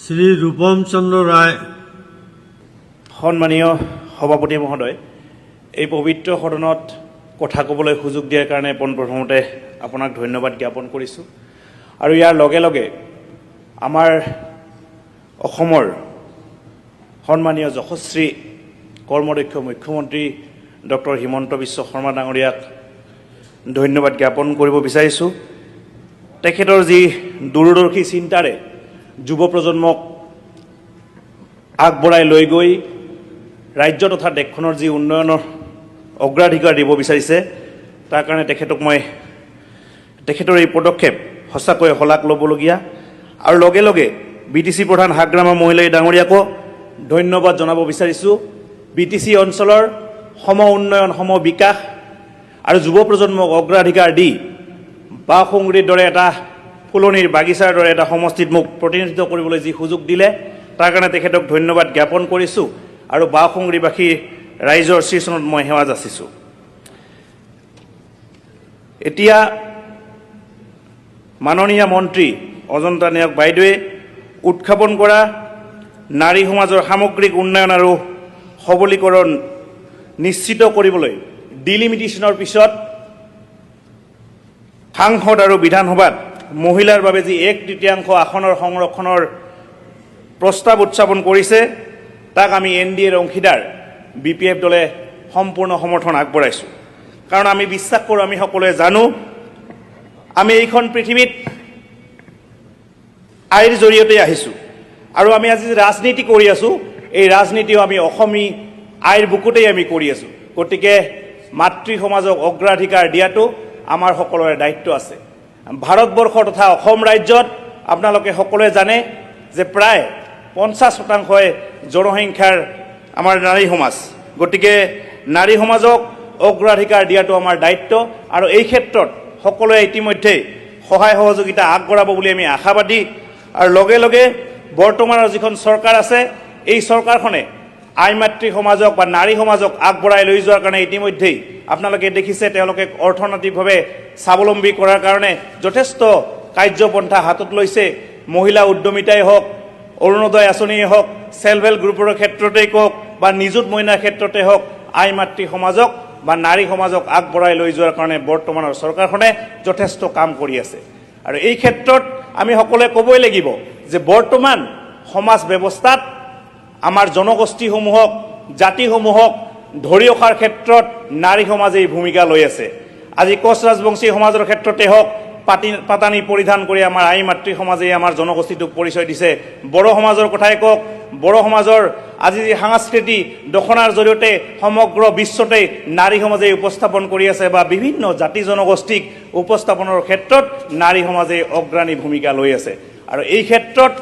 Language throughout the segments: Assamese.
শ্ৰী ৰূপম চন্দ্ৰ ৰায়। সন্মানীয় সভাপতি মহোদয়, এই পবিত্ৰ সদনত কথা ক'বলৈ সুযোগ দিয়াৰ কাৰণে পোনপ্ৰথমতে আপোনাক ধন্যবাদ জ্ঞাপন কৰিছোঁ। আৰু ইয়াৰ লগে লগে আমাৰ অসমৰ সন্মানীয় যশস্বী কৰ্মদক্ষ মুখ্যমন্ত্ৰী ডক্টৰ হিমন্ত বিশ্ব শৰ্মা ডাঙৰীয়াক ধন্যবাদ জ্ঞাপন কৰিব বিচাৰিছোঁ। তেখেতৰ যি দূৰদৰ্শী চিন্তাৰে যুৱ প্ৰজন্মক আগবঢ়াই লৈ গৈ ৰাজ্য তথা দেশখনৰ যি উন্নয়নৰ অগ্ৰাধিকাৰ দিব বিচাৰিছে, তাৰ কাৰণে তেখেতৰ এই পদক্ষেপ সঁচাকৈ শলাগ ল'বলগীয়া। আৰু লগে লগে BTC প্ৰধান হাগ্ৰামা মহিলাই ডাঙৰীয়াকো ধন্যবাদ জনাব বিচাৰিছোঁ। BTC অঞ্চলৰ সম উন্নয়ন, সম বিকাশ আৰু যুৱ প্ৰজন্মক অগ্ৰাধিকাৰ দি বাওঁসুঙুৰিৰ দৰে এটা ফুলনিৰ বাগিচাৰ দৰে এটা সমষ্টিত মোক প্ৰতিনিধিত্ব কৰিবলৈ যি সুযোগ দিলে, তাৰ কাৰণে তেখেতক ধন্যবাদ জ্ঞাপন কৰিছোঁ আৰু বাওঁসুঙুৰিবাসী ৰাইজৰ শ্ৰীচৰণত মই সেৱা যাচিছোঁ। এতিয়া মাননীয় মন্ত্ৰী অজন্তা নায়ক বাইদেৱে উত্থাপন কৰা নাৰী সমাজৰ সামগ্ৰিক উন্নয়ন আৰু সবলীকৰণ নিশ্চিত কৰিবলৈ ডিলিমিটেশ্যনৰ পিছত সাংসদ আৰু বিধানসভাত মহিলাৰ বাবে যি 1/3 আসনৰ সংৰক্ষণৰ প্ৰস্তাৱ উত্থাপন কৰিছে, তাক আমি NDAৰ অংশীদাৰ BPF দলে সম্পূৰ্ণ সমৰ্থন আগবঢ়াইছোঁ। কাৰণ আমি বিশ্বাস কৰোঁ, আমি সকলোৱে জানো, আমি এইখন পৃথিৱীত আইৰ জৰিয়তে আহিছোঁ আৰু আমি আজি ৰাজনীতি কৰি আছোঁ, এই ৰাজনীতিও আমি অসমী আইৰ বুকুতেই আমি কৰি আছোঁ। গতিকে মাতৃ সমাজক অগ্ৰাধিকাৰ দিয়াটো আমাৰ সকলোৰে দায়িত্ব আছে। ভাৰতবৰ্ষ তথা অসম ৰাজ্যত আপোনালোকে সকলোৱে জানে যে প্ৰায় 50% জনসংখ্যাৰ আমাৰ নাৰী সমাজ। গতিকে নাৰী সমাজক অগ্ৰাধিকাৰ দিয়াটো আমাৰ দায়িত্ব আৰু এই ক্ষেত্ৰত সকলোৱে ইতিমধ্যে সহায় সহযোগিতা আগবঢ়াব বুলি আমি আশাবাদী। আৰু লগে লগে বৰ্তমানৰ যিখন চৰকাৰ আছে, এই চৰকাৰখনে আই মাতৃ সমাজক বা নাৰী সমাজক আগবঢ়াই লৈ যোৱাৰ কাৰণে ইতিমধ্যেই আপোনালোকে দেখিছে, তেওঁলোকে অৰ্থনৈতিকভাৱে স্বাৱলম্বী কৰাৰ কাৰণে যথেষ্ট কাৰ্যপন্থা হাতত লৈছে। মহিলা উদ্যমিতাই হওক, অৰুণোদয় আঁচনিয়েই হওক, চেল্ফ হেল্প গ্ৰুপৰ ক্ষেত্ৰতেই কওক বা নিযুত মইনাৰ ক্ষেত্ৰতে হওক, আই মাতৃ সমাজক বা নাৰী সমাজক আগবঢ়াই লৈ যোৱাৰ কাৰণে বৰ্তমানৰ চৰকাৰখনে যথেষ্ট কাম কৰি আছে। আৰু এই ক্ষেত্ৰত আমি সকলোৱে ক'বই লাগিব যে বৰ্তমান সমাজ ব্যৱস্থাত আমাৰ জনগোষ্ঠীসমূহক, জাতিসমূহক ধৰি ৰখাৰ ক্ষেত্ৰত নাৰী সমাজেই ভূমিকা লৈ আছে। আজি কোচ ৰাজবংশী সমাজৰ ক্ষেত্ৰতে হওক, পাতানি পৰিধান কৰি আমাৰ আই মাতৃ সমাজেই আমাৰ জনগোষ্ঠীটোক পৰিচয় দিছে। বড়ো সমাজৰ কথাই কওক, বড়ো সমাজৰ আজি যি সাংস্কৃতিক দখনাৰ জৰিয়তে সমগ্ৰ বিশ্বতেই নাৰী সমাজে উপস্থাপন কৰি আছে বা বিভিন্ন জাতি জনগোষ্ঠীক উপস্থাপনৰ ক্ষেত্ৰত নাৰী সমাজে অগ্ৰণী ভূমিকা লৈ আছে। আৰু এই ক্ষেত্ৰত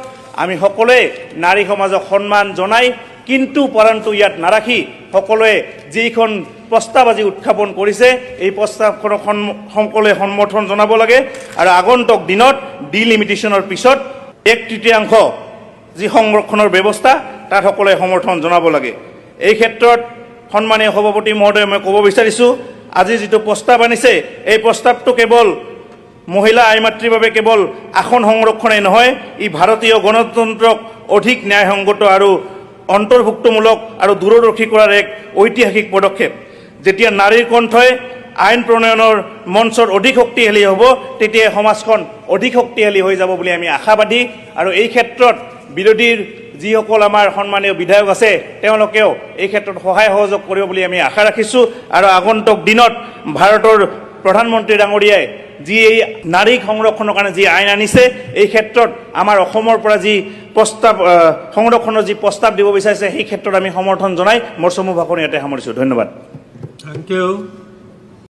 আমি সকলোৱে নাৰী সমাজক সন্মান জনাই, কিন্তু পৰন্তু ইয়াত নাৰাখি সকলোৱে যিখন প্ৰস্তাৱ আজি উত্থাপন কৰিছে, এই প্ৰস্তাৱখনক সকলোৱে সমৰ্থন জনাব লাগে। আৰু আগন্তুক দিনত ডিলিমিটেশ্যনৰ পিছত 1/3 যি সংৰক্ষণৰ ব্যৱস্থা, তাত সকলোৱে সমৰ্থন জনাব লাগে। এই ক্ষেত্ৰত সন্মানীয় সভাপতি মহোদয়, মই ক'ব বিচাৰিছোঁ, আজি যিটো প্ৰস্তাৱ আনিছে, এই প্ৰস্তাৱটো কেৱল মহিলা আই মাতৃৰ বাবে কেৱল আসন সংৰক্ষণেই নহয়, ই ভাৰতীয় গণতন্ত্ৰক অধিক ন্যায়সংগত আৰু অন্তৰ্ভুক্তমূলক আৰু দূৰদৰ্শী কৰাৰ এক ঐতিহাসিক পদক্ষেপ। যেতিয়া নাৰীৰ কণ্ঠই আইন প্ৰণয়নৰ মঞ্চত অধিক শক্তিশালী হ'ব, তেতিয়াই সমাজখন অধিক শক্তিশালী হৈ যাব বুলি আমি আশাবাদী। আৰু এই ক্ষেত্ৰত বিৰোধীৰ যিসকল আমাৰ সন্মানীয় বিধায়ক আছে, তেওঁলোকেও এই ক্ষেত্ৰত সহায় সহযোগ কৰিব বুলি আমি আশা ৰাখিছোঁ। আৰু আগন্তুক দিনত ভাৰতৰ প্ৰধানমন্ত্ৰী ডাঙৰীয়াই যি এই নাৰী সংৰক্ষণৰ কাৰণে যি আইন আনিছে, এই ক্ষেত্ৰত আমাৰ অসমৰ পৰা যি প্ৰস্তাৱ সংৰক্ষণৰ যি প্ৰস্তাৱ দিব বিচাৰিছে, সেই ক্ষেত্ৰত আমি সমৰ্থন জনাই মোৰ চমু ভাষণ ইয়াতে সামৰিছোঁ। ধন্যবাদ। Thank U.